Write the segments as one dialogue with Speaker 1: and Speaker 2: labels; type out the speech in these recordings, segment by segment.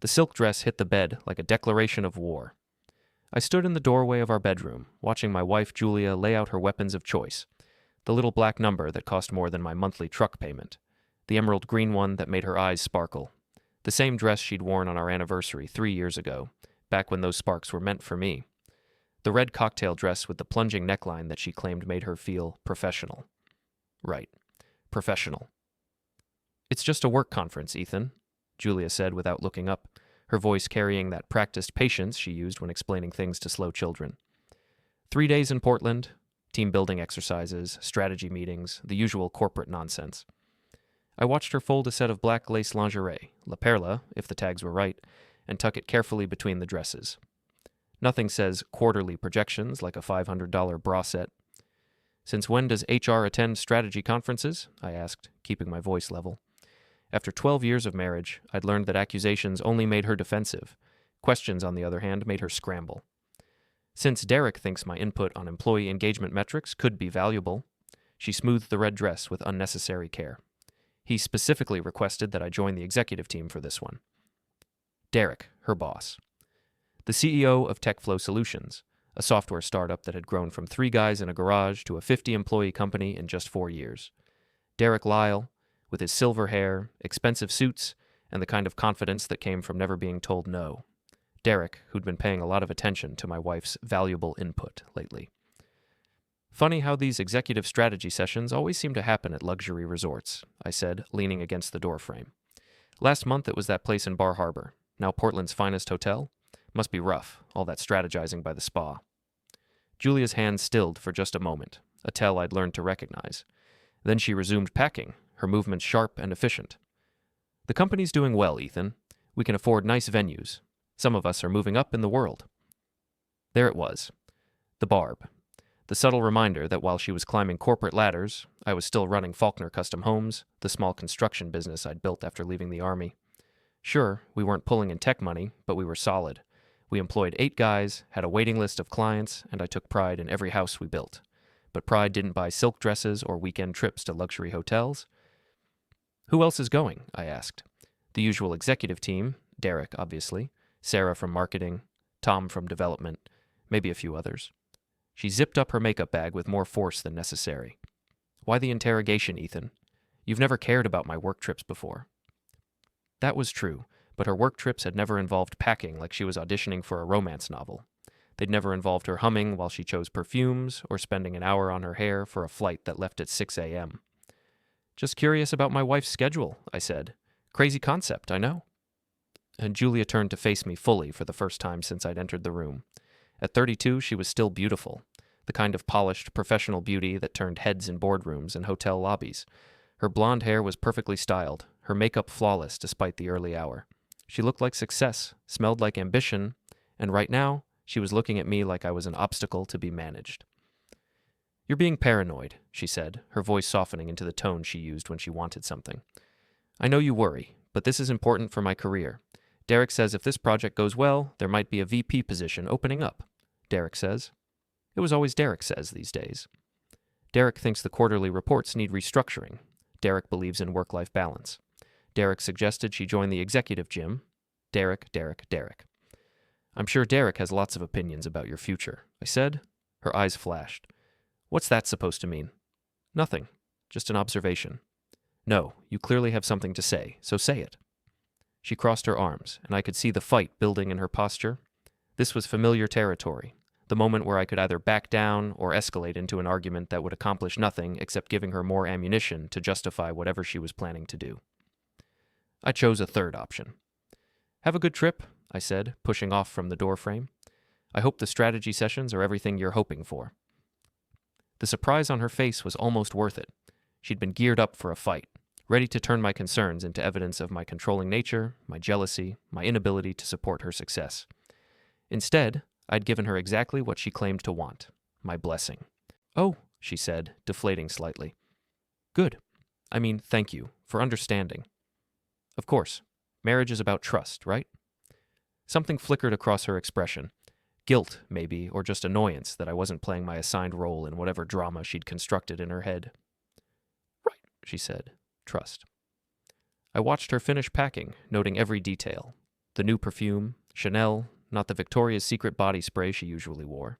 Speaker 1: The silk dress hit the bed like a declaration of war. I stood in the doorway of our bedroom, watching my wife Julia lay out her weapons of choice. The little black number that cost more than my monthly truck payment. The emerald green one that made her eyes sparkle. The same dress she'd worn on our anniversary 3 years ago, back when those sparks were meant for me. The red cocktail dress with the plunging neckline that she claimed made her feel professional. Right. Professional. "It's just a work conference, Ethan," Julia said without looking up, her voice carrying that practiced patience she used when explaining things to slow children. 3 days in Portland, team-building exercises, strategy meetings, the usual corporate nonsense. I watched her fold a set of black lace lingerie, La Perla, if the tags were right, and tuck it carefully between the dresses. Nothing says quarterly projections like a $500 bra set. "Since when does HR attend strategy conferences?" I asked, keeping my voice level. After 12 years of marriage, I'd learned that accusations only made her defensive. Questions, on the other hand, made her scramble. "Since Derek thinks my input on employee engagement metrics could be valuable," she smoothed the red dress with unnecessary care. "He specifically requested that I join the executive team for this one." Derek, her boss. The CEO of TechFlow Solutions, a software startup that had grown from 3 guys in a garage to a 50-employee company in just 4 years. Derek Lyle, with his silver hair, expensive suits, and the kind of confidence that came from never being told no. Derek, who'd been paying a lot of attention to my wife's valuable input lately. "Funny how these executive strategy sessions always seem to happen at luxury resorts," I said, leaning against the doorframe. "Last month it was that place in Bar Harbor, now Portland's finest hotel. Must be rough, all that strategizing by the spa." Julia's hand stilled for just a moment, a tell I'd learned to recognize. Then she resumed packing, her movements sharp and efficient. "The company's doing well, Ethan. We can afford nice venues. Some of us are moving up in the world." There it was, the barb. The subtle reminder that while she was climbing corporate ladders, I was still running Falkner Custom Homes, the small construction business I'd built after leaving the Army. Sure, we weren't pulling in tech money, but we were solid. We employed 8 guys, had a waiting list of clients, and I took pride in every house we built. But pride didn't buy silk dresses or weekend trips to luxury hotels. "Who else is going?" I asked. "The usual executive team, Derek, obviously, Sarah from marketing, Tom from development, maybe a few others." She zipped up her makeup bag with more force than necessary. "Why the interrogation, Ethan? You've never cared about my work trips before." That was true, but her work trips had never involved packing like she was auditioning for a romance novel. They'd never involved her humming while she chose perfumes or spending an hour on her hair for a flight that left at 6 a.m. "Just curious about my wife's schedule," I said. "Crazy concept, I know." And Julia turned to face me fully for the first time since I'd entered the room. At 32, she was still beautiful, the kind of polished, professional beauty that turned heads in boardrooms and hotel lobbies. Her blonde hair was perfectly styled, her makeup flawless despite the early hour. She looked like success, smelled like ambition, and right now, she was looking at me like I was an obstacle to be managed. "You're being paranoid," she said, her voice softening into the tone she used when she wanted something. "I know you worry, but this is important for my career. Derek says if this project goes well, there might be a VP position opening up. Derek says. It was always Derek says these days. Derek thinks the quarterly reports need restructuring. Derek believes in work-life balance. Derek suggested she join the executive gym. Derek. I'm sure Derek has lots of opinions about your future," I said. Her eyes flashed. "What's that supposed to mean?" "Nothing. Just an observation." "No, you clearly have something to say, so say it." She crossed her arms, and I could see the fight building in her posture. This was familiar territory, the moment where I could either back down or escalate into an argument that would accomplish nothing except giving her more ammunition to justify whatever she was planning to do. I chose a third option. "Have a good trip," I said, pushing off from the doorframe. "I hope the strategy sessions are everything you're hoping for." The surprise on her face was almost worth it. She'd been geared up for a fight, ready to turn my concerns into evidence of my controlling nature, my jealousy, my inability to support her success. Instead, I'd given her exactly what she claimed to want, my blessing. "Oh," she said, deflating slightly. "Good. I mean, thank you, for understanding." "Of course. Marriage is about trust, right?" Something flickered across her expression. Guilt, maybe, or just annoyance that I wasn't playing my assigned role in whatever drama she'd constructed in her head. "Right," she said. "Trust." I watched her finish packing, noting every detail. The new perfume, Chanel, not the Victoria's Secret body spray she usually wore.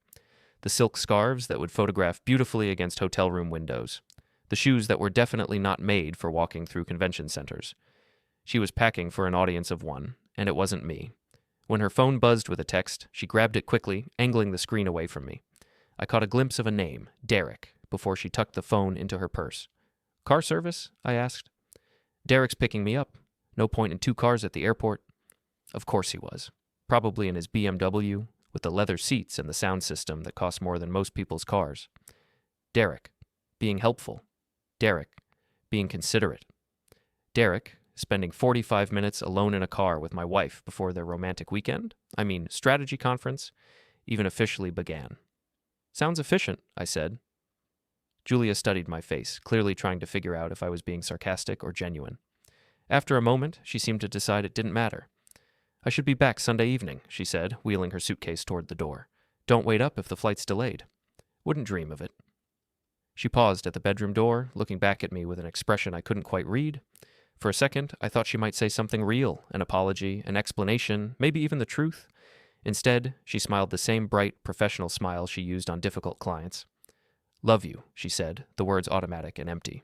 Speaker 1: The silk scarves that would photograph beautifully against hotel room windows. The shoes that were definitely not made for walking through convention centers. She was packing for an audience of one, and it wasn't me. When her phone buzzed with a text, she grabbed it quickly, angling the screen away from me. I caught a glimpse of a name, Derek, before she tucked the phone into her purse. "Car service?" I asked. "Derek's picking me up. No point in 2 cars at the airport." Of course he was. Probably in his BMW, with the leather seats and the sound system that cost more than most people's cars. Derek, being helpful. Derek, being considerate. Derek, spending 45 minutes alone in a car with my wife before their romantic weekend, strategy conference, even officially began. "Sounds efficient," I said. Julia studied my face, clearly trying to figure out if I was being sarcastic or genuine. After a moment, she seemed to decide it didn't matter. "I should be back Sunday evening," she said, wheeling her suitcase toward the door. "Don't wait up if the flight's delayed." "Wouldn't dream of it." She paused at the bedroom door, looking back at me with an expression I couldn't quite read. For a second, I thought she might say something real, an apology, an explanation, maybe even the truth. Instead, she smiled the same bright, professional smile she used on difficult clients. "Love you," she said, the words automatic and empty.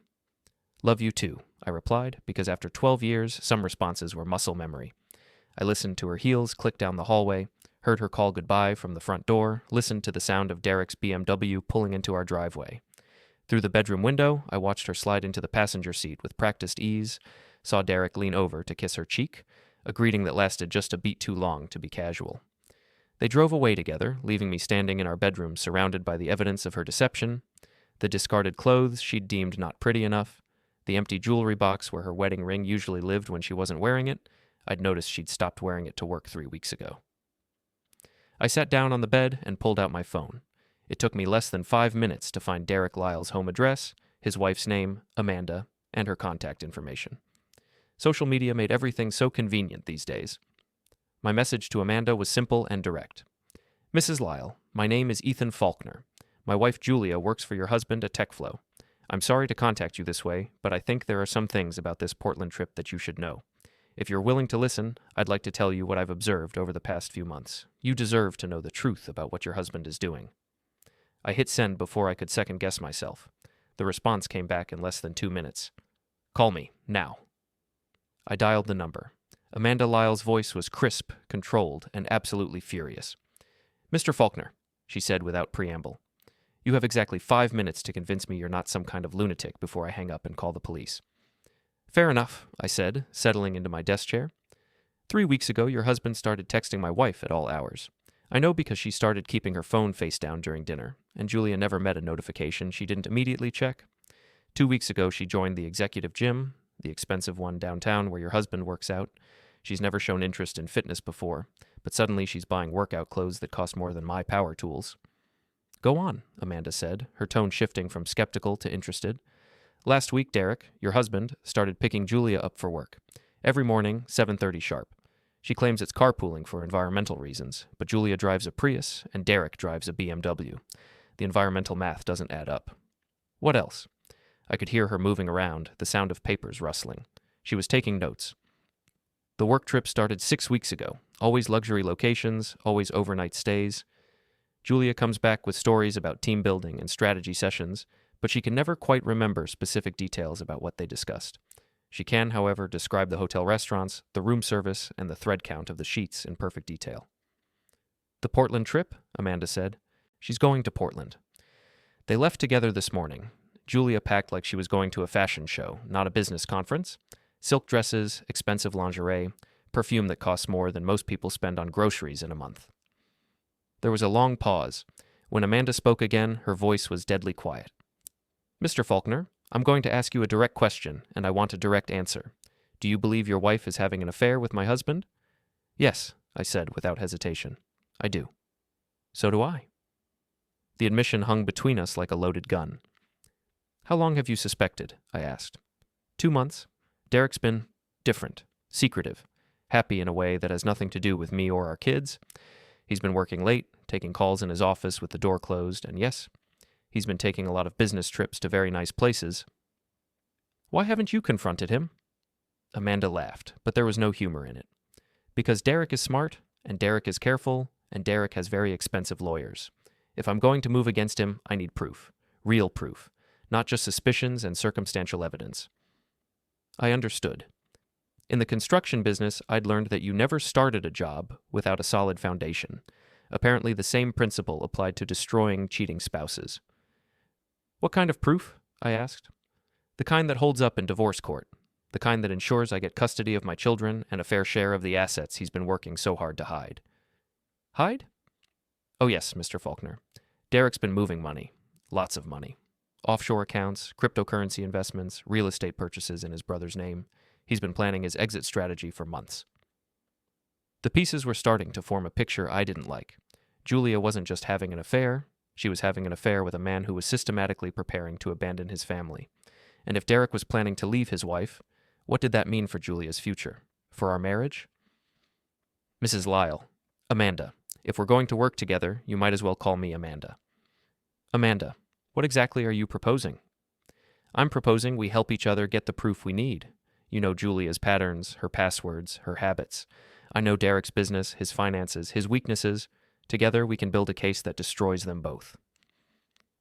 Speaker 1: "Love you too," I replied, because after 12 years, some responses were muscle memory. I listened to her heels click down the hallway, heard her call goodbye from the front door, listened to the sound of Derek's BMW pulling into our driveway. Through the bedroom window, I watched her slide into the passenger seat with practiced ease, saw Derek lean over to kiss her cheek, a greeting that lasted just a beat too long to be casual. They drove away together, leaving me standing in our bedroom surrounded by the evidence of her deception, the discarded clothes she'd deemed not pretty enough, the empty jewelry box where her wedding ring usually lived when she wasn't wearing it. I'd noticed she'd stopped wearing it to work 3 weeks ago. I sat down on the bed and pulled out my phone. It took me less than 5 minutes to find Derek Lyle's home address, his wife's name, Amanda, and her contact information. Social media made everything so convenient these days. My message to Amanda was simple and direct. "Mrs. Lyle, my name is Ethan Falkner. My wife Julia works for your husband at TechFlow. I'm sorry to contact you this way, but I think there are some things about this Portland trip that you should know. If you're willing to listen, I'd like to tell you what I've observed over the past few months. You deserve to know the truth about what your husband is doing." I hit send before I could second-guess myself. The response came back in less than 2 minutes. "Call me, now." I dialed the number. Amanda Lyle's voice was crisp, controlled, and absolutely furious. "Mr. Falkner," she said without preamble, "you have exactly 5 minutes to convince me you're not some kind of lunatic before I hang up and call the police." "Fair enough," I said, settling into my desk chair. 3 weeks ago, your husband started texting my wife at all hours. I know because she started keeping her phone face down during dinner, and Julia never met a notification she didn't immediately check. 2 weeks ago, she joined the executive gym, the expensive one downtown where your husband works out. She's never shown interest in fitness before, but suddenly she's buying workout clothes that cost more than my power tools. "Go on," Amanda said, her tone shifting from skeptical to interested. "Last week, Derek, your husband, started picking Julia up for work. Every morning, 7:30 sharp. She claims it's carpooling for environmental reasons, but Julia drives a Prius and Derek drives a BMW. The environmental math doesn't add up. What else?" I could hear her moving around, the sound of papers rustling. She was taking notes. "The work trip started 6 weeks ago. Always luxury locations, always overnight stays. Julia comes back with stories about team building and strategy sessions, but she can never quite remember specific details about what they discussed. She can, however, describe the hotel restaurants, the room service, and the thread count of the sheets in perfect detail." "The Portland trip?" Amanda said. "She's going to Portland. They left together this morning. Julia packed like she was going to a fashion show, not a business conference. Silk dresses, expensive lingerie, perfume that costs more than most people spend on groceries in a month." There was a long pause. When Amanda spoke again, her voice was deadly quiet. "Mr. Falkner, I'm going to ask you a direct question, and I want a direct answer. Do you believe your wife is having an affair with my husband?" "Yes," I said without hesitation. "I do." "So do I." The admission hung between us like a loaded gun. "How long have you suspected?" I asked. 2 months. Derek's been different, secretive, happy in a way that has nothing to do with me or our kids. He's been working late, taking calls in his office with the door closed, and yes, he's been taking a lot of business trips to very nice places. "Why haven't you confronted him?" Amanda laughed, but there was no humor in it. Because Derek is smart, and Derek is careful, and Derek has very expensive lawyers. If I'm going to move against him, I need proof. Real proof. Not just suspicions and circumstantial evidence. I understood. In the construction business, I'd learned that you never started a job without a solid foundation. Apparently, the same principle applied to destroying cheating spouses. What kind of proof? I asked. The kind that holds up in divorce court. The kind that ensures I get custody of my children and a fair share of the assets he's been working so hard to hide. Hide? Oh yes, Mr. Falkner. Derek's been moving money. Lots of money. Offshore accounts, cryptocurrency investments, real estate purchases in his brother's name. He's been planning his exit strategy for months. The pieces were starting to form a picture I didn't like. Julia wasn't just having an affair. She was having an affair with a man who was systematically preparing to abandon his family. And if Derek was planning to leave his wife, what did that mean for Julia's future? For our marriage? Mrs. Lyle. Amanda. If we're going to work together, you might as well call me Amanda. Amanda, what exactly are you proposing? I'm proposing we help each other get the proof we need. You know Julia's patterns, her passwords, her habits. I know Derek's business, his finances, his weaknesses. Together we can build a case that destroys them both.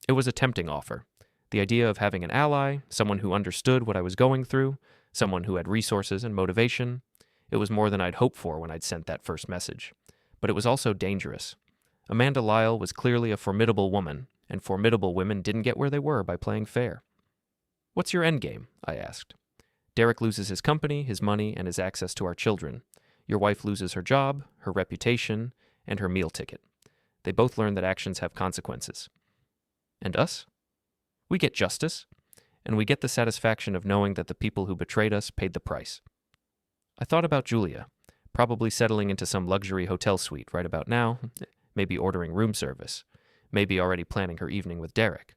Speaker 1: It was a tempting offer. The idea of having an ally, someone who understood what I was going through, someone who had resources and motivation. It was more than I'd hoped for when I'd sent that first message. But it was also dangerous. Amanda Lyle was clearly a formidable woman, and formidable women didn't get where they were by playing fair. What's your endgame? I asked. Derek loses his company, his money, and his access to our children. Your wife loses her job, her reputation, and her meal ticket. They both learn that actions have consequences. And us? We get justice, and we get the satisfaction of knowing that the people who betrayed us paid the price. I thought about Julia, probably settling into some luxury hotel suite right about now, maybe ordering room service, maybe already planning her evening with Derek.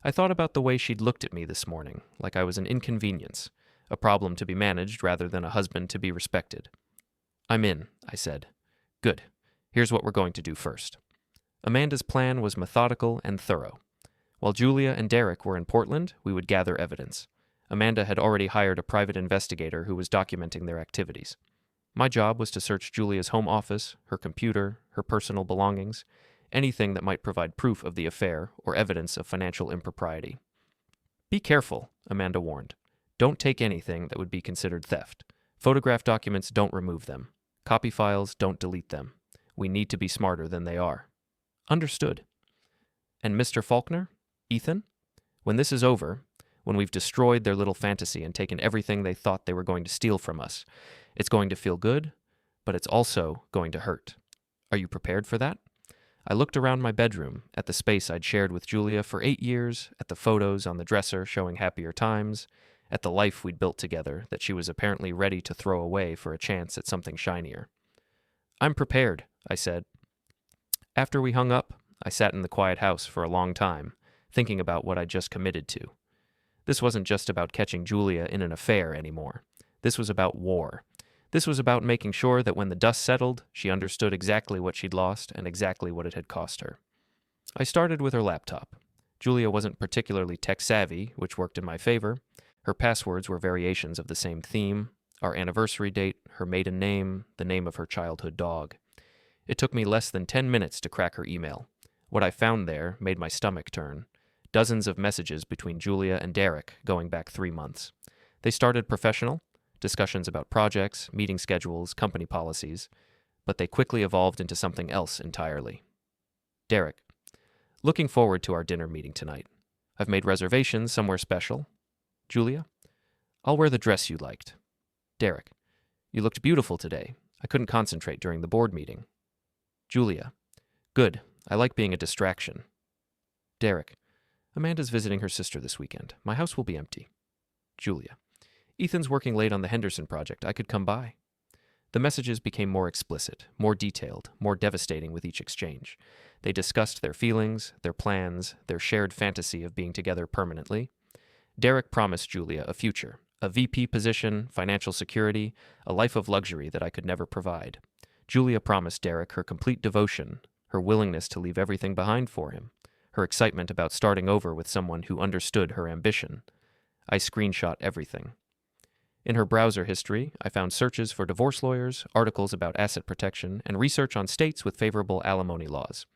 Speaker 1: I thought about the way she'd looked at me this morning, like I was an inconvenience, a problem to be managed rather than a husband to be respected. I'm in, I said. Good. Here's what we're going to do first. Amanda's plan was methodical and thorough. While Julia and Derek were in Portland, we would gather evidence. Amanda had already hired a private investigator who was documenting their activities. My job was to search Julia's home office, her computer, her personal belongings, anything that might provide proof of the affair or evidence of financial impropriety. Be careful, Amanda warned. Don't take anything that would be considered theft. Photograph documents, don't remove them. Copy files, don't delete them. We need to be smarter than they are. Understood. And Mr. Falkner? Ethan? When this is over, when we've destroyed their little fantasy and taken everything they thought they were going to steal from us, it's going to feel good, but it's also going to hurt. Are you prepared for that? I looked around my bedroom, at the space I'd shared with Julia for 8 years, at the photos on the dresser showing happier times, at the life we'd built together that she was apparently ready to throw away for a chance at something shinier. I'm prepared, I said. After we hung up, I sat in the quiet house for a long time, thinking about what I'd just committed to. This wasn't just about catching Julia in an affair anymore. This was about war. This was about making sure that when the dust settled, she understood exactly what she'd lost and exactly what it had cost her. I started with her laptop. Julia wasn't particularly tech-savvy, which worked in my favor. Her passwords were variations of the same theme, our anniversary date, her maiden name, the name of her childhood dog. It took me less than 10 minutes to crack her email. What I found there made my stomach turn. Dozens of messages between Julia and Derek going back 3 months. They started professional, discussions about projects, meeting schedules, company policies, but they quickly evolved into something else entirely. Derek, looking forward to our dinner meeting tonight. I've made reservations somewhere special. Julia, I'll wear the dress you liked. Derek, you looked beautiful today. I couldn't concentrate during the board meeting. Julia, good. I like being a distraction. Derek, Amanda's visiting her sister this weekend. My house will be empty. Julia, Ethan's working late on the Henderson project. I could come by. The messages became more explicit, more detailed, more devastating with each exchange. They discussed their feelings, their plans, their shared fantasy of being together permanently. Derek promised Julia a future, a VP position, financial security, a life of luxury that I could never provide. Julia promised Derek her complete devotion, her willingness to leave everything behind for him, her excitement about starting over with someone who understood her ambition. I screenshot everything. In her browser history, I found searches for divorce lawyers, articles about asset protection, and research on states with favorable alimony laws.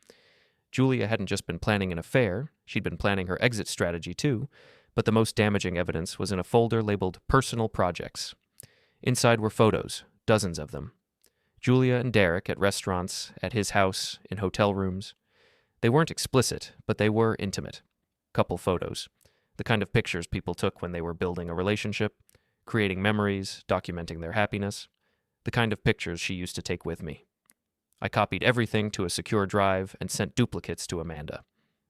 Speaker 1: Julia hadn't just been planning an affair, she'd been planning her exit strategy too, but the most damaging evidence was in a folder labeled Personal Projects. Inside were photos, dozens of them. Julia and Derek at restaurants, at his house, in hotel rooms. They weren't explicit, but they were intimate. Couple photos. The kind of pictures people took when they were building a relationship, creating memories, documenting their happiness. The kind of pictures she used to take with me. I copied everything to a secure drive and sent duplicates to Amanda.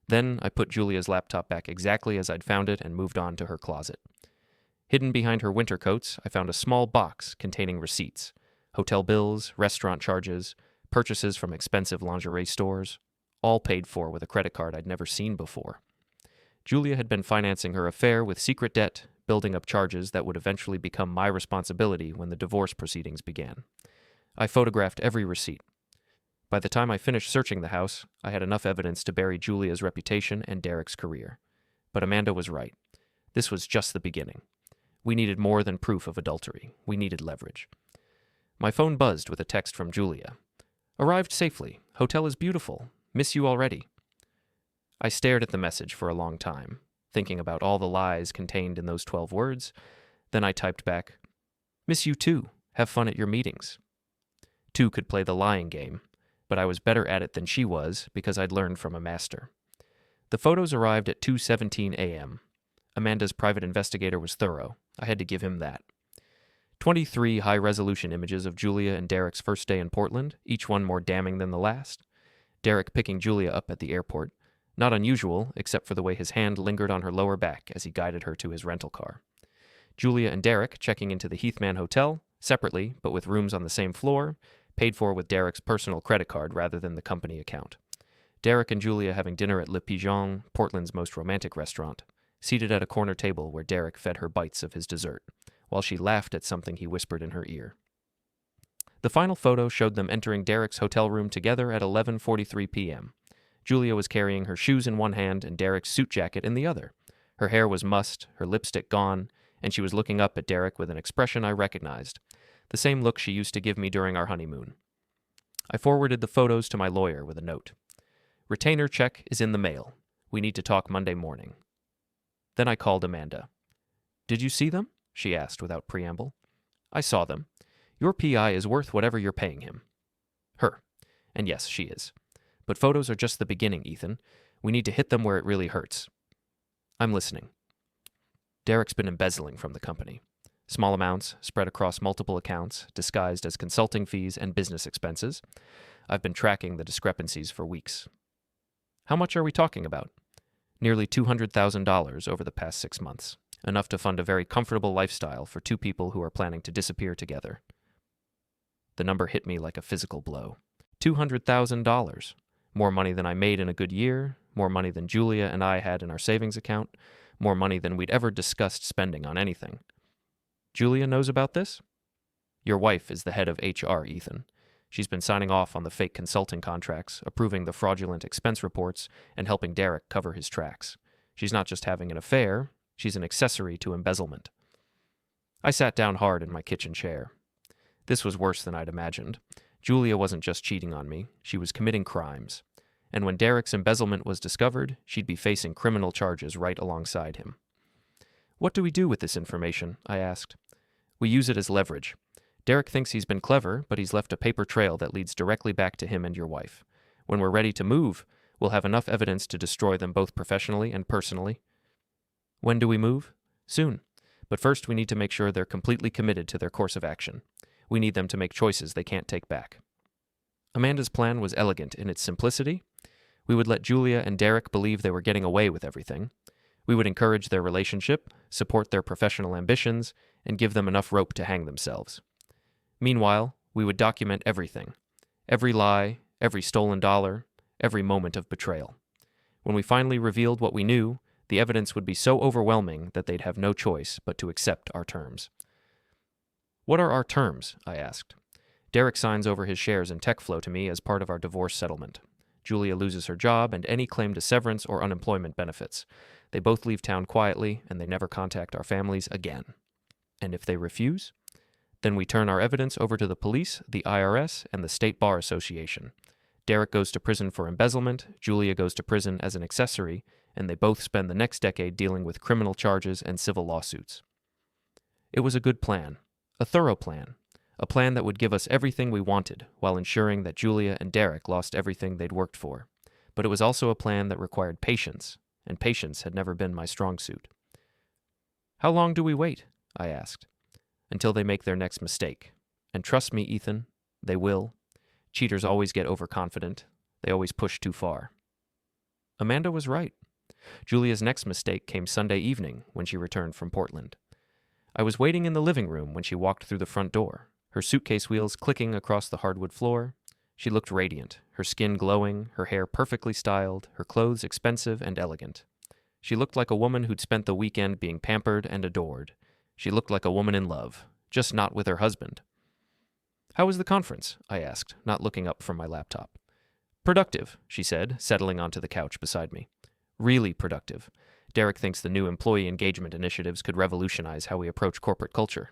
Speaker 1: Then I put Julia's laptop back exactly as I'd found it and moved on to her closet. Hidden behind her winter coats, I found a small box containing receipts. Hotel bills, restaurant charges, purchases from expensive lingerie stores, all paid for with a credit card I'd never seen before. Julia had been financing her affair with secret debt, building up charges that would eventually become my responsibility when the divorce proceedings began. I photographed every receipt. By the time I finished searching the house, I had enough evidence to bury Julia's reputation and Derek's career. But Amanda was right. This was just the beginning. We needed more than proof of adultery. We needed leverage. My phone buzzed with a text from Julia. "Arrived safely. Hotel is beautiful. Miss you already." I stared at the message for a long time, thinking about all the lies contained in those 12 words. Then I typed back, "Miss you too. Have fun at your meetings." Two could play the lying game, but I was better at it than she was because I'd learned from a master. The photos arrived at 2:17 a.m. Amanda's private investigator was thorough. I had to give him that. 23 high-resolution images of Julia and Derek's first day in Portland, each one more damning than the last. Derek picking Julia up at the airport. Not unusual, except for the way his hand lingered on her lower back as he guided her to his rental car. Julia and Derek checking into the Heathman Hotel, separately, but with rooms on the same floor, paid for with Derek's personal credit card rather than the company account. Derek and Julia having dinner at Le Pigeon, Portland's most romantic restaurant, seated at a corner table where Derek fed her bites of his dessert, while she laughed at something he whispered in her ear. The final photo showed them entering Derek's hotel room together at 11:43 p.m. Julia was carrying her shoes in one hand and Derek's suit jacket in the other. Her hair was mussed, her lipstick gone, and she was looking up at Derek with an expression I recognized, the same look she used to give me during our honeymoon. I forwarded the photos to my lawyer with a note. "Retainer check is in the mail. We need to talk Monday morning." Then I called Amanda. "Did you see them?" she asked without preamble. "I saw them. Your PI is worth whatever you're paying him." Her. And yes, she is. But photos are just the beginning, Ethan. We need to hit them where it really hurts. "I'm listening." Derek's been embezzling from the company. Small amounts, spread across multiple accounts, disguised as consulting fees and business expenses. I've been tracking the discrepancies for weeks. "How much are we talking about?" "Nearly $200,000 over the past 6 months. Enough to fund a very comfortable lifestyle for two people who are planning to disappear together." The number hit me like a physical blow. $200,000. More money than I made in a good year, more money than Julia and I had in our savings account, more money than we'd ever discussed spending on anything. "Julia knows about this?" "Your wife is the head of HR, Ethan. She's been signing off on the fake consulting contracts, approving the fraudulent expense reports, and helping Derek cover his tracks. She's not just having an affair, she's an accessory to embezzlement." I sat down hard in my kitchen chair. This was worse than I'd imagined. Julia wasn't just cheating on me, she was committing crimes. And when Derek's embezzlement was discovered, she'd be facing criminal charges right alongside him. "What do we do with this information?" I asked. "We use it as leverage. Derek thinks he's been clever, but he's left a paper trail that leads directly back to him and your wife. When we're ready to move, we'll have enough evidence to destroy them both professionally and personally." "When do we move?" "Soon. But first we need to make sure they're completely committed to their course of action. We need them to make choices they can't take back." Amanda's plan was elegant in its simplicity. We would let Julia and Derek believe they were getting away with everything. We would encourage their relationship, support their professional ambitions, and give them enough rope to hang themselves. Meanwhile, we would document everything. Every lie, every stolen dollar, every moment of betrayal. When we finally revealed what we knew, the evidence would be so overwhelming that they'd have no choice but to accept our terms. "What are our terms?" I asked. "Derek signs over his shares in TechFlow to me as part of our divorce settlement. Julia loses her job and any claim to severance or unemployment benefits. They both leave town quietly, and they never contact our families again." And if they refuse? Then we turn our evidence over to the police, the IRS, and the State Bar Association. Derek goes to prison for embezzlement, Julia goes to prison as an accessory, and they both spend the next decade dealing with criminal charges and civil lawsuits. It was a good plan, a thorough plan, a plan that would give us everything we wanted while ensuring that Julia and Derek lost everything they'd worked for. But it was also a plan that required patience, and patience had never been my strong suit. How long do we wait? I asked. Until they make their next mistake. And trust me, Ethan, they will. Cheaters always get overconfident. They always push too far. Amanda was right. Julia's next mistake came Sunday evening when she returned from Portland. I was waiting in the living room when she walked through the front door, her suitcase wheels clicking across the hardwood floor. She looked radiant, her skin glowing, her hair perfectly styled, her clothes expensive and elegant. She looked like a woman who'd spent the weekend being pampered and adored. She looked like a woman in love, just not with her husband. How was the conference? I asked, not looking up from my laptop. Productive, she said, settling onto the couch beside me. Really productive. Derek thinks the new employee engagement initiatives could revolutionize how we approach corporate culture.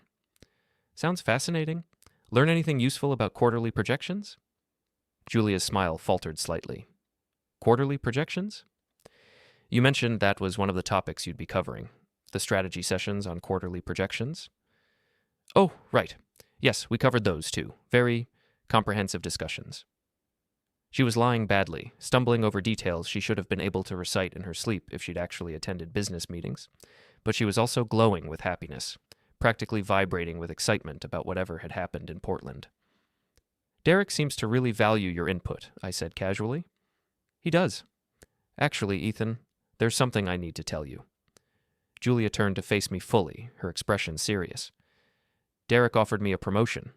Speaker 1: Sounds fascinating. Learn anything useful about quarterly projections? Julia's smile faltered slightly. Quarterly projections? You mentioned that was one of the topics you'd be covering. The strategy sessions on quarterly projections? Oh, right. Yes, we covered those too. Very comprehensive discussions. She was lying badly, stumbling over details she should have been able to recite in her sleep if she'd actually attended business meetings. But she was also glowing with happiness, practically vibrating with excitement about whatever had happened in Portland. Derek seems to really value your input, I said casually. He does. Actually, Ethan, there's something I need to tell you. Julia turned to face me fully, her expression serious. Derek offered me a promotion.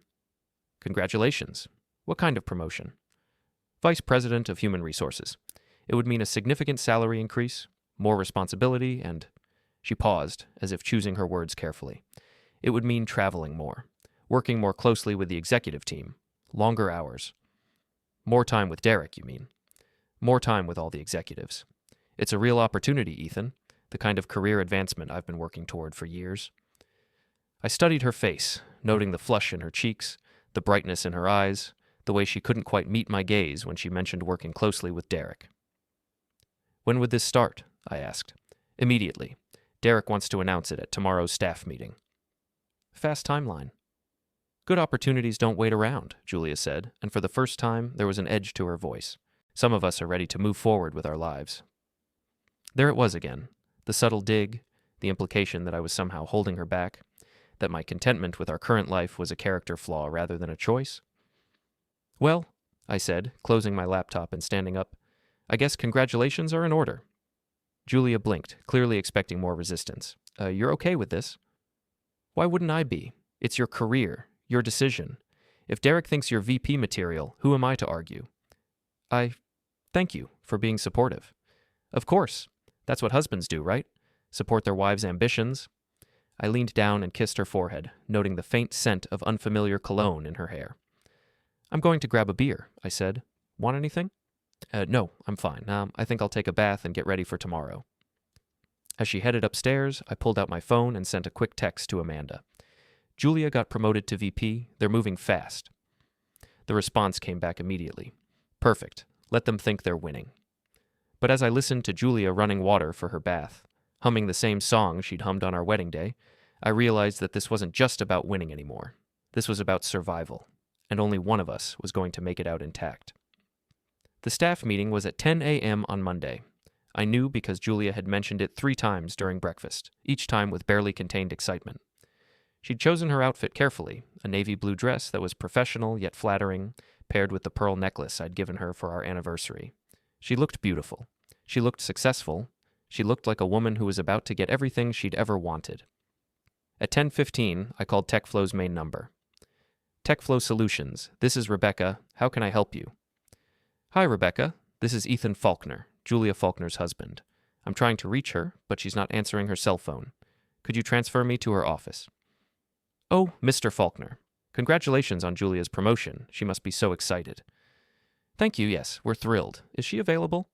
Speaker 1: Congratulations. What kind of promotion? Vice President of Human Resources. It would mean a significant salary increase, more responsibility, and... She paused, as if choosing her words carefully. It would mean traveling more, working more closely with the executive team, longer hours. More time with Derek, you mean? More time with all the executives. It's a real opportunity, Ethan, the kind of career advancement I've been working toward for years. I studied her face, noting the flush in her cheeks, the brightness in her eyes, the way she couldn't quite meet my gaze when she mentioned working closely with Derek. When would this start? I asked. Immediately. Derek wants to announce it at tomorrow's staff meeting. Fast timeline. Good opportunities don't wait around, Julia said, and for the first time there was an edge to her voice. Some of us are ready to move forward with our lives. There it was again, the subtle dig, the implication that I was somehow holding her back, that my contentment with our current life was a character flaw rather than a choice. Well, I said, closing my laptop and standing up, I guess congratulations are in order. Julia blinked, clearly expecting more resistance. You're okay with this? Why wouldn't I be? It's your career, your decision. If Derek thinks you're VP material, who am I to argue? Thank you for being supportive. Of course. That's what husbands do, right? Support their wives' ambitions. I leaned down and kissed her forehead, noting the faint scent of unfamiliar cologne in her hair. I'm going to grab a beer, I said. Want anything? No, I'm fine. I think I'll take a bath and get ready for tomorrow. As she headed upstairs, I pulled out my phone and sent a quick text to Amanda. Julia got promoted to VP. They're moving fast. The response came back immediately. Perfect. Let them think they're winning. But as I listened to Julia running water for her bath, humming the same song she'd hummed on our wedding day, I realized that this wasn't just about winning anymore. This was about survival, and only one of us was going to make it out intact. The staff meeting was at 10 a.m. on Monday. I knew because Julia had mentioned it 3 times during breakfast, each time with barely contained excitement. She'd chosen her outfit carefully, a navy blue dress that was professional yet flattering, paired with the pearl necklace I'd given her for our anniversary. She looked beautiful. She looked successful. She looked like a woman who was about to get everything she'd ever wanted. At 10:15, I called TechFlow's main number. TechFlow Solutions, this is Rebecca. How can I help you? Hi, Rebecca. This is Ethan Falkner, Julia Falkner's husband. I'm trying to reach her, but she's not answering her cell phone. Could you transfer me to her office? Oh, Mr. Falkner. Congratulations on Julia's promotion. She must be so excited. Thank you, yes, we're thrilled. Is she available?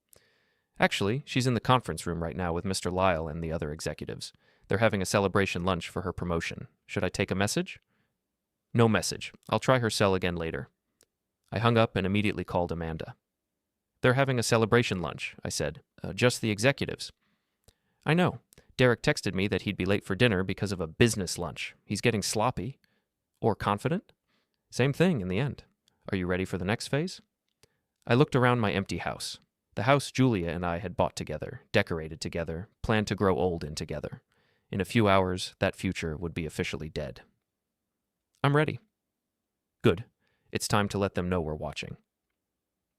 Speaker 1: Actually, she's in the conference room right now with Mr. Lyle and the other executives. They're having a celebration lunch for her promotion. Should I take a message? No message. I'll try her cell again later. I hung up and immediately called Amanda. They're having a celebration lunch, I said. Just the executives. I know. Derek texted me that he'd be late for dinner because of a business lunch. He's getting sloppy. Or confident? Same thing in the end. Are you ready for the next phase? I looked around my empty house. The house Julia and I had bought together, decorated together, planned to grow old in together. In a few hours, that future would be officially dead. I'm ready. Good. It's time to let them know we're watching.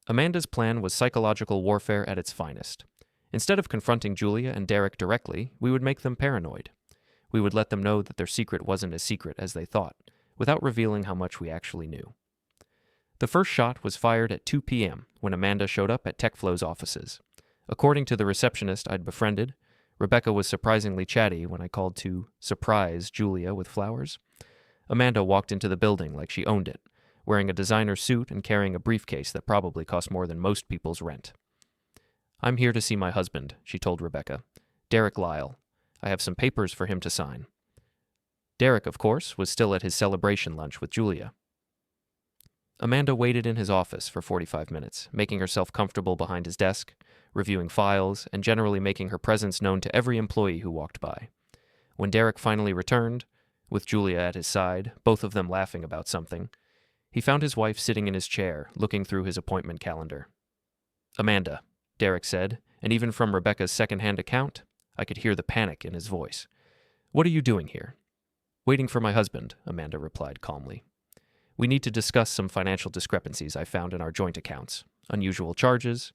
Speaker 1: Amanda's plan was psychological warfare at its finest. Instead of confronting Julia and Derek directly, we would make them paranoid. We would let them know that their secret wasn't as secret as they thought, without revealing how much we actually knew. The first shot was fired at 2 p.m. when Amanda showed up at TechFlow's offices. According to the receptionist I'd befriended, Rebecca was surprisingly chatty when I called to surprise Julia with flowers. Amanda walked into the building like she owned it, wearing a designer suit and carrying a briefcase that probably cost more than most people's rent. I'm here to see my husband, she told Rebecca. Derek Lyle. I have some papers for him to sign. Derek, of course, was still at his celebration lunch with Julia. Amanda waited in his office for 45 minutes, making herself comfortable behind his desk, reviewing files, and generally making her presence known to every employee who walked by. When Derek finally returned, with Julia at his side, both of them laughing about something, he found his wife sitting in his chair, looking through his appointment calendar. Amanda, Derek said, and even from Rebecca's second-hand account, I could hear the panic in his voice. What are you doing here? Waiting for my husband, Amanda replied calmly. We need to discuss some financial discrepancies I found in our joint accounts. Unusual charges,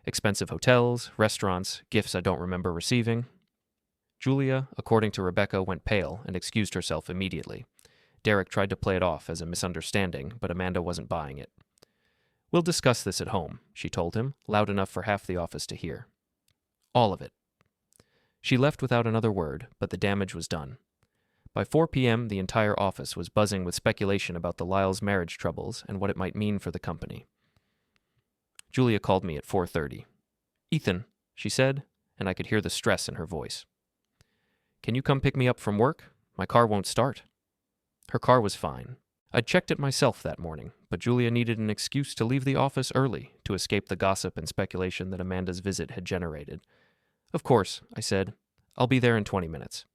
Speaker 1: expensive hotels, restaurants, gifts I don't remember receiving. Julia, according to Rebecca, went pale and excused herself immediately. Derek tried to play it off as a misunderstanding, but Amanda wasn't buying it. We'll discuss this at home, she told him, loud enough for half the office to hear. All of it. She left without another word, but the damage was done. By 4 p.m., the entire office was buzzing with speculation about the Lyle's marriage troubles and what it might mean for the company. Julia called me at 4:30. Ethan, she said, and I could hear the stress in her voice. Can you come pick me up from work? My car won't start. Her car was fine. I'd checked it myself that morning, but Julia needed an excuse to leave the office early to escape the gossip and speculation that Amanda's visit had generated. Of course, I said. I'll be there in 20 minutes.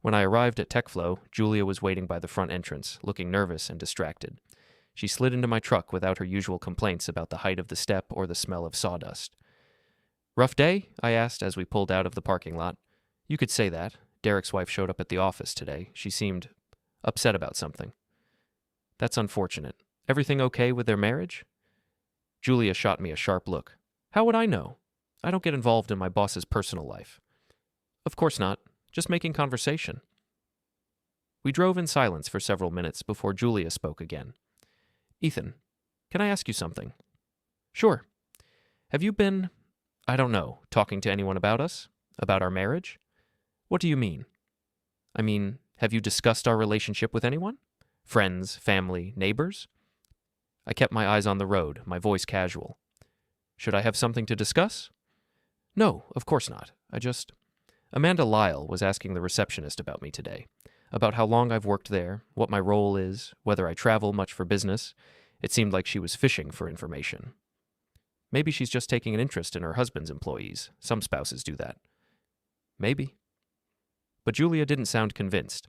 Speaker 1: When I arrived at TechFlow, Julia was waiting by the front entrance, looking nervous and distracted. She slid into my truck without her usual complaints about the height of the step or the smell of sawdust. Rough day? I asked as we pulled out of the parking lot. You could say that. Derek's wife showed up at the office today. She seemed upset about something. That's unfortunate. Everything okay with their marriage? Julia shot me a sharp look. How would I know? I don't get involved in my boss's personal life. Of course not. Just making conversation. We drove in silence for several minutes before Julia spoke again. Ethan, can I ask you something? Sure. Have you been, I don't know, talking to anyone about us? About our marriage? What do you mean? I mean, have you discussed our relationship with anyone? Friends, family, neighbors? I kept my eyes on the road, my voice casual. Should I have something to discuss? No, of course not. Amanda Lyle was asking the receptionist about me today, about how long I've worked there, what my role is, whether I travel much for business. It seemed like she was fishing for information. Maybe she's just taking an interest in her husband's employees. Some spouses do that. Maybe. But Julia didn't sound convinced.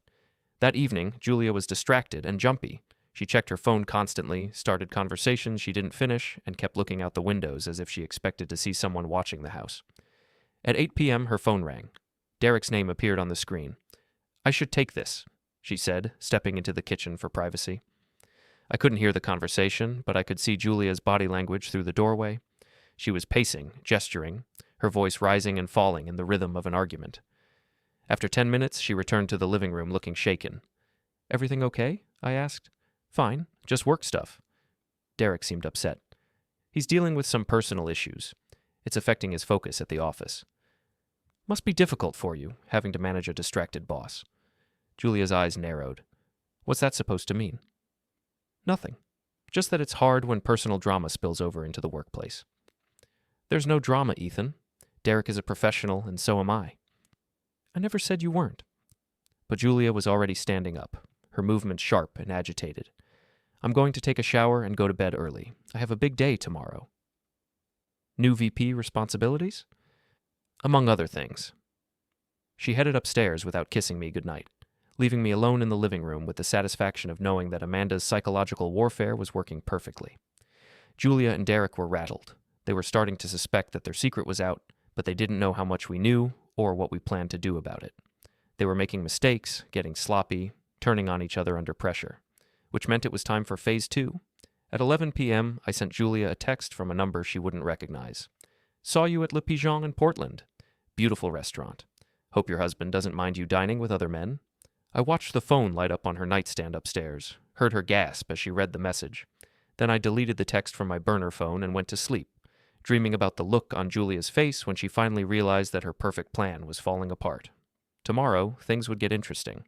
Speaker 1: That evening, Julia was distracted and jumpy. She checked her phone constantly, started conversations she didn't finish, and kept looking out the windows as if she expected to see someone watching the house. At 8 p.m., her phone rang. Derek's name appeared on the screen. I should take this, she said, stepping into the kitchen for privacy. I couldn't hear the conversation, but I could see Julia's body language through the doorway. She was pacing, gesturing, her voice rising and falling in the rhythm of an argument. After 10 minutes, she returned to the living room looking shaken. Everything okay? I asked. Fine, just work stuff. Derek seemed upset. He's dealing with some personal issues. It's affecting his focus at the office. Must be difficult for you, having to manage a distracted boss. Julia's eyes narrowed. What's that supposed to mean? Nothing. Just that it's hard when personal drama spills over into the workplace. There's no drama, Ethan. Derek is a professional, and so am I. I never said you weren't. But Julia was already standing up, her movements sharp and agitated. I'm going to take a shower and go to bed early. I have a big day tomorrow. New VP responsibilities? Among other things. She headed upstairs without kissing me goodnight, leaving me alone in the living room with the satisfaction of knowing that Amanda's psychological warfare was working perfectly. Julia and Derek were rattled. They were starting to suspect that their secret was out, but they didn't know how much we knew or what we planned to do about it. They were making mistakes, getting sloppy, turning on each other under pressure, which meant it was time for Phase 2. At 11 p.m., I sent Julia a text from a number she wouldn't recognize. Saw you at Le Pigeon in Portland. Beautiful restaurant. Hope your husband doesn't mind you dining with other men. I watched the phone light up on her nightstand upstairs, heard her gasp as she read the message. Then I deleted the text from my burner phone and went to sleep, dreaming about the look on Julia's face when she finally realized that her perfect plan was falling apart. Tomorrow, things would get interesting.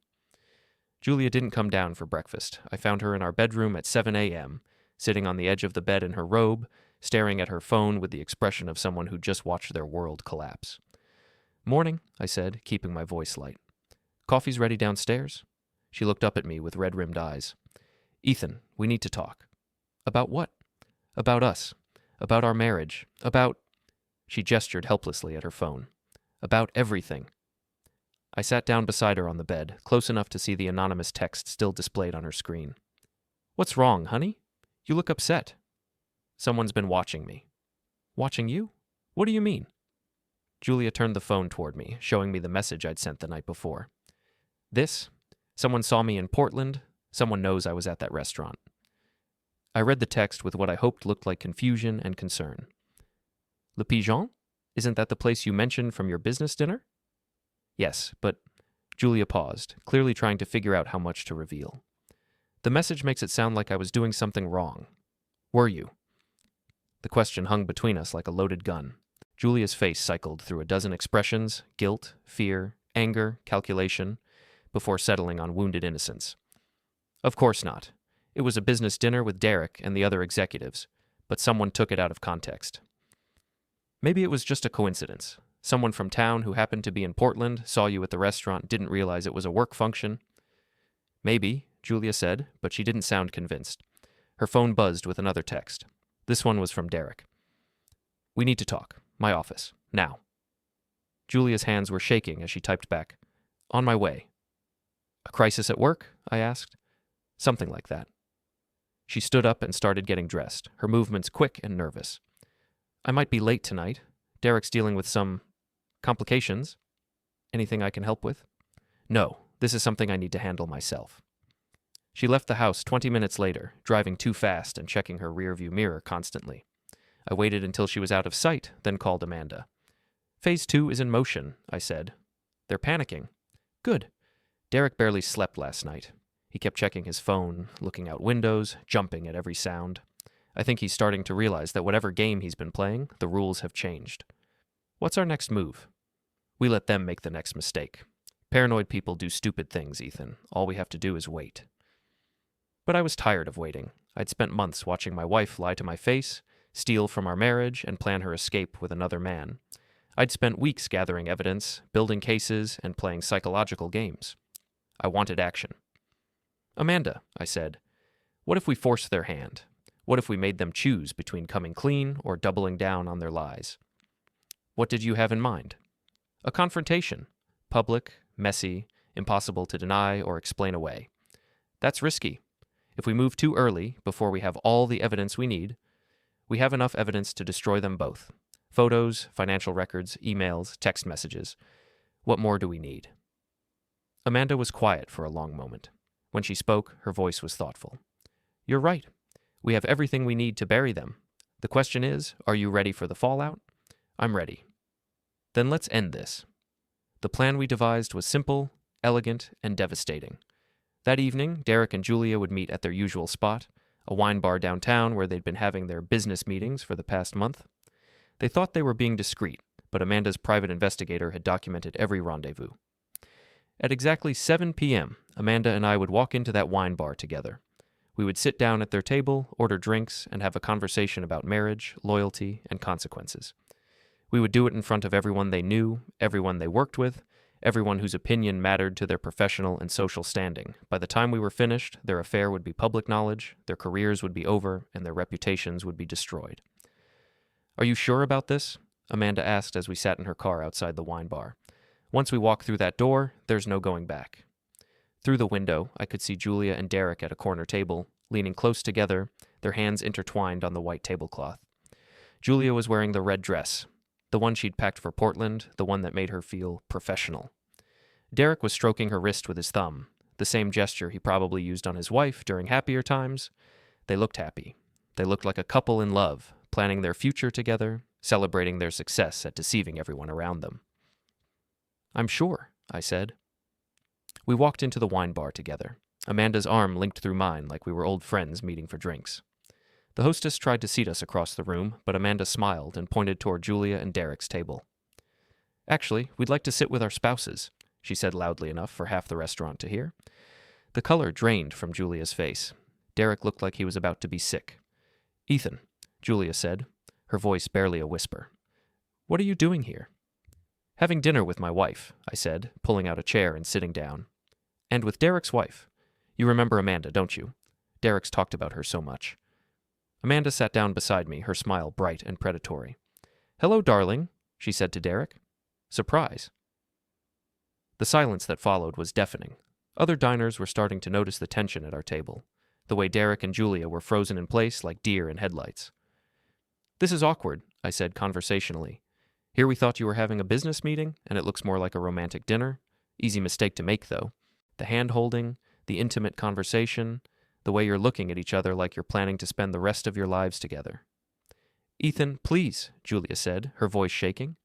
Speaker 1: Julia didn't come down for breakfast. I found her in our bedroom at 7 a.m., sitting on the edge of the bed in her robe, staring at her phone with the expression of someone who just watched their world collapse. Morning, I said, keeping my voice light. Coffee's ready downstairs? She looked up at me with red-rimmed eyes. Ethan, we need to talk. About what? About us. About our marriage. About... She gestured helplessly at her phone. About everything. I sat down beside her on the bed, close enough to see the anonymous text still displayed on her screen. What's wrong, honey? You look upset. Someone's been watching me. Watching you? What do you mean? Julia turned the phone toward me, showing me the message I'd sent the night before. This? Someone saw me in Portland. Someone knows I was at that restaurant. I read the text with what I hoped looked like confusion and concern. Le Pigeon? Isn't that the place you mentioned from your business dinner? Yes, but... Julia paused, clearly trying to figure out how much to reveal. The message makes it sound like I was doing something wrong. Were you? The question hung between us like a loaded gun. Julia's face cycled through a dozen expressions, guilt, fear, anger, calculation, before settling on wounded innocence. Of course not. It was a business dinner with Derek and the other executives, but someone took it out of context. Maybe it was just a coincidence. Someone from town who happened to be in Portland saw you at the restaurant, didn't realize it was a work function. Maybe, Julia said, but she didn't sound convinced. Her phone buzzed with another text. This one was from Derek. We need to talk. My office. Now. Julia's hands were shaking as she typed back. On my way. A crisis at work? I asked. Something like that. She stood up and started getting dressed, her movements quick and nervous. I might be late tonight. Derek's dealing with some complications. Anything I can help with? No, this is something I need to handle myself. She left the house 20 minutes later, driving too fast and checking her rearview mirror constantly. I waited until she was out of sight, then called Amanda. Phase 2 is in motion, I said. They're panicking. Good. Derek barely slept last night. He kept checking his phone, looking out windows, jumping at every sound. I think he's starting to realize that whatever game he's been playing, the rules have changed. What's our next move? We let them make the next mistake. Paranoid people do stupid things, Ethan. All we have to do is wait. But I was tired of waiting. I'd spent months watching my wife lie to my face, steal from our marriage, and plan her escape with another man. I'd spent weeks gathering evidence, building cases, and playing psychological games. I wanted action. Amanda, I said, what if we forced their hand? What if we made them choose between coming clean or doubling down on their lies? What did you have in mind? A confrontation. Public, messy, impossible to deny or explain away. That's risky. If we move too early, before we have all the evidence we need, we have enough evidence to destroy them both. Photos, financial records, emails, text messages. What more do we need? Amanda was quiet for a long moment. When she spoke, her voice was thoughtful. You're right. We have everything we need to bury them. The question is, are you ready for the fallout? I'm ready. Then let's end this. The plan we devised was simple, elegant, and devastating. That evening, Derek and Julia would meet at their usual spot, a wine bar downtown where they'd been having their business meetings for the past month. They thought they were being discreet, but Amanda's private investigator had documented every rendezvous. At exactly 7 p.m., Amanda and I would walk into that wine bar together. We would sit down at their table, order drinks, and have a conversation about marriage, loyalty, and consequences. We would do it in front of everyone they knew, everyone they worked with, Everyone whose opinion mattered to their professional and social standing. By the time we were finished, their affair would be public knowledge, their careers would be over, and their reputations would be destroyed. "Are you sure about this?" Amanda asked as we sat in her car outside the wine bar. "Once we walk through that door, there's no going back." Through the window, I could see Julia and Derek at a corner table, leaning close together, their hands intertwined on the white tablecloth. Julia was wearing the red dress, the one she'd packed for Portland, the one that made her feel professional. Derek was stroking her wrist with his thumb, the same gesture he probably used on his wife during happier times. They looked happy. They looked like a couple in love, planning their future together, celebrating their success at deceiving everyone around them. "I'm sure," I said. We walked into the wine bar together, Amanda's arm linked through mine like we were old friends meeting for drinks. The hostess tried to seat us across the room, but Amanda smiled and pointed toward Julia and Derek's table. "Actually, we'd like to sit with our spouses," she said loudly enough for half the restaurant to hear. The color drained from Julia's face. Derek looked like he was about to be sick. "Ethan," Julia said, her voice barely a whisper, "what are you doing here?" "Having dinner with my wife," I said, pulling out a chair and sitting down. "And with Derek's wife. You remember Amanda, don't you? Derek's talked about her so much." Amanda sat down beside me, her smile bright and predatory. "Hello, darling," she said to Derek. "Surprise." The silence that followed was deafening. Other diners were starting to notice the tension at our table, the way Derek and Julia were frozen in place like deer in headlights. "This is awkward," I said conversationally. "Here we thought you were having a business meeting, and it looks more like a romantic dinner. Easy mistake to make, though. The hand-holding, the intimate conversation, the way you're looking at each other like you're planning to spend the rest of your lives together." "Ethan, please," Julia said, her voice shaking.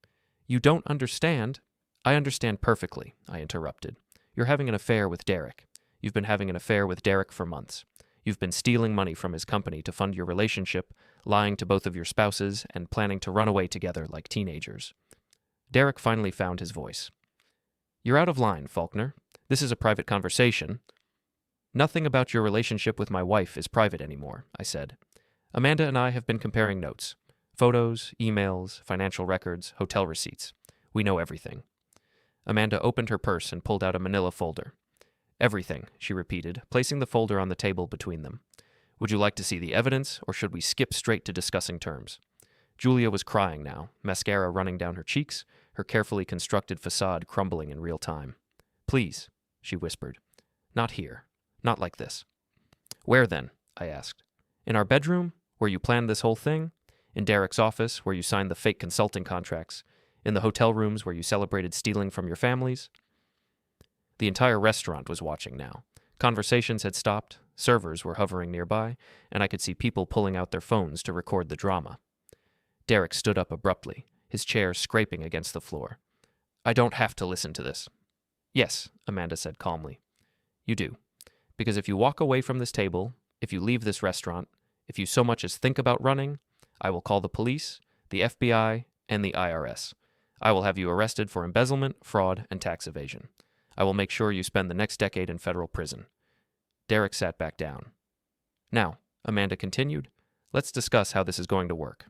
Speaker 1: "You don't understand." "I understand perfectly," I interrupted. "You're having an affair with Derek. You've been having an affair with Derek for months. You've been stealing money from his company to fund your relationship, lying to both of your spouses, and planning to run away together like teenagers." Derek finally found his voice. "You're out of line, Falkner. This is a private conversation." "Nothing about your relationship with my wife is private anymore," I said. "Amanda and I have been comparing notes. Photos, emails, financial records, hotel receipts. We know everything." Amanda opened her purse and pulled out a manila folder. "Everything," she repeated, placing the folder on the table between them. "Would you like to see the evidence, or should we skip straight to discussing terms?" Julia was crying now, mascara running down her cheeks, her carefully constructed facade crumbling in real time. "Please," she whispered. "Not here. Not like this." "Where then?" I asked. "In our bedroom, where you planned this whole thing? In Derek's office, where you signed the fake consulting contracts? In the hotel rooms where you celebrated stealing from your families?" The entire restaurant was watching now. Conversations had stopped, servers were hovering nearby, and I could see people pulling out their phones to record the drama. Derek stood up abruptly, his chair scraping against the floor. "I don't have to listen to this." "Yes," Amanda said calmly. "You do. Because if you walk away from this table, if you leave this restaurant, if you so much as think about running, I will call the police, the FBI, and the IRS. I will have you arrested for embezzlement, fraud, and tax evasion. I will make sure you spend the next decade in federal prison." Derek sat back down. "Now," Amanda continued, "let's discuss how this is going to work.